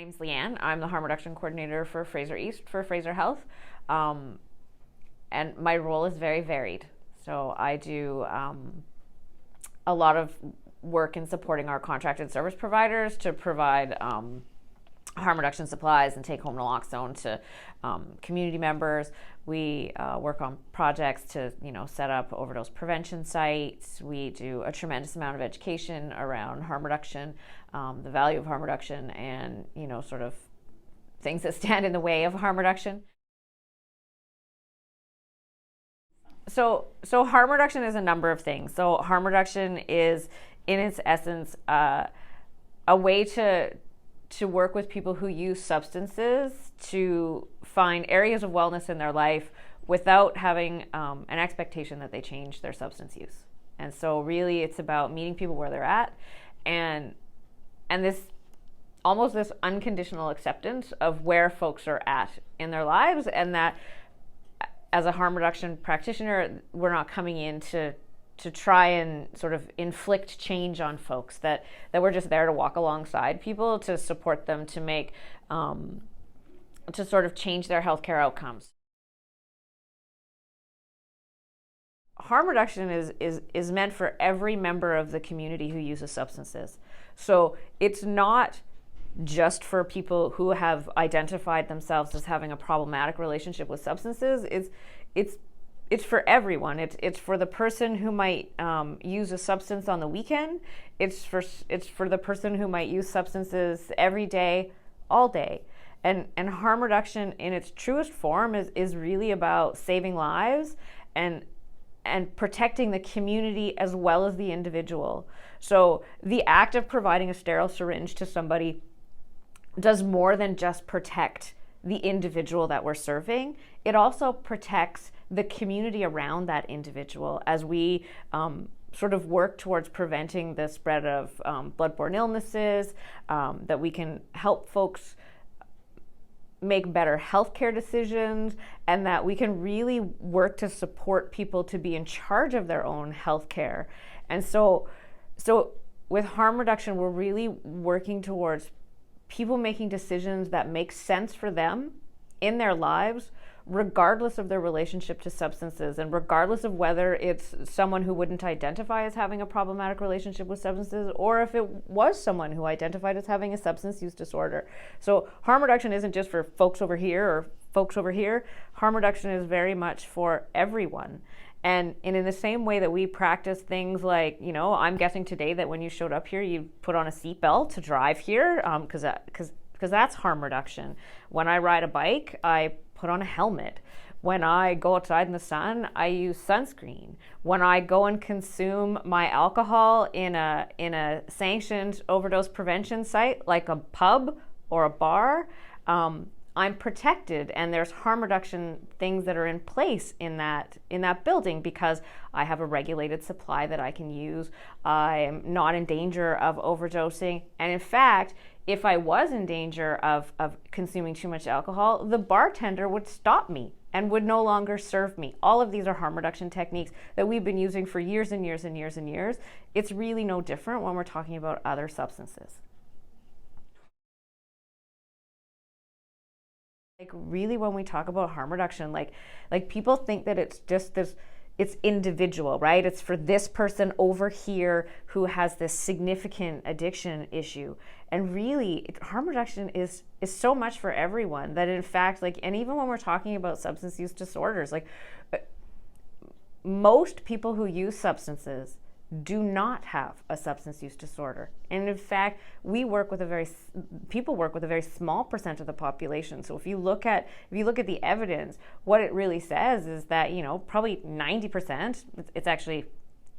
name's Leanne. I'm the harm reduction coordinator for Fraser East for Fraser Health. And my role is very varied. So I do a lot of work in supporting our contracted service providers to provide harm reduction supplies and take-home naloxone to community members. We work on projects to, set up overdose prevention sites. We do a tremendous amount of education around harm reduction, the value of harm reduction, and sort of things that stand in the way of harm reduction. So harm reduction is a number of things. So harm reduction is, in its essence, a way to work with people who use substances to find areas of wellness in their life without having an expectation that they change their substance use. And so really it's about meeting people where they're at and this almost this unconditional acceptance of where folks are at in their lives, and that as a harm reduction practitioner, we're not coming in to try and sort of inflict change on folks, that we're just there to walk alongside people to support them to make to sort of change their healthcare outcomes. Harm reduction is meant for every member of the community who uses substances. So it's not just for people who have identified themselves as having a problematic relationship with substances. It's for everyone. It's for the person who might use a substance on the weekend. It's for the person who might use substances every day, all day. And harm reduction in its truest form is really about saving lives and protecting the community as well as the individual. So the act of providing a sterile syringe to somebody does more than just protect the individual that we're serving. It also protects the community around that individual as we sort of work towards preventing the spread of bloodborne illnesses, that we can help folks make better healthcare decisions, and that we can really work to support people to be in charge of their own healthcare. And so with harm reduction, we're really working towards people making decisions that make sense for them in their lives, regardless of their relationship to substances, and regardless of whether it's someone who wouldn't identify as having a problematic relationship with substances, or if it was someone who identified as having a substance use disorder. So harm reduction isn't just for folks over here or folks over here. Harm reduction is very much for everyone. And in the same way that we practice things like, I'm guessing today that when you showed up here, you put on a seatbelt to drive here, because that's harm reduction. When I ride a bike, I put on a helmet. When I go outside in the sun, I use sunscreen. When I go and consume my alcohol in a sanctioned overdose prevention site like a pub or a bar, I'm protected, and there's harm reduction things that are in place in that building because I have a regulated supply that I can use. I'm not in danger of overdosing, and in fact, if I was in danger of consuming too much alcohol, the bartender would stop me and would no longer serve me. All of these are harm reduction techniques that we've been using for years and years and years and years. It's really no different when we're talking about other substances. Like really, when we talk about harm reduction, like people think that it's just this, it's individual, right? It's for this person over here who has this significant addiction issue. And really, harm reduction is so much for everyone that in fact, and even when we're talking about substance use disorders, most people who use substances do not have a substance use disorder. And in fact, people work with a very small percent of the population. So if you look at the evidence, what it really says is that, probably 90%, it's actually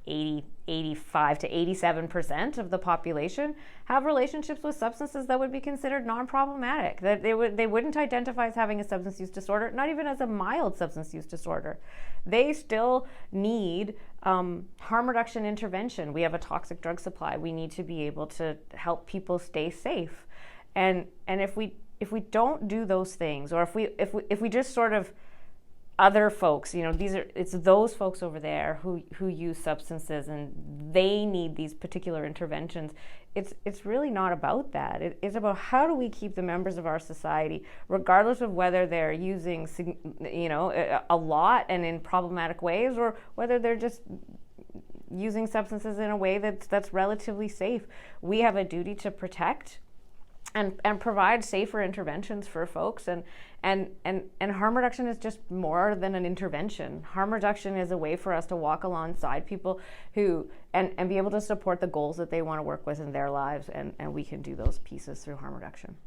85 to 87% of the population have relationships with substances that would be considered non-problematic, that they wouldn't identify as having a substance use disorder, not even as a mild substance use disorder. They still need harm reduction intervention. We have a toxic drug supply. We need to be able to help people stay safe. And if we don't do those things, or if we just sort of other folks, it's those folks over there who use substances, and they need these particular interventions. It's really not about that. It's about how do we keep the members of our society, regardless of whether they're using, a lot and in problematic ways, or whether they're just using substances in a way that's relatively safe. We have a duty to protect and provide safer interventions for folks, and harm reduction is just more than an intervention. Harm reduction is a way for us to walk alongside people who and be able to support the goals that they want to work with in their lives, and we can do those pieces through harm reduction.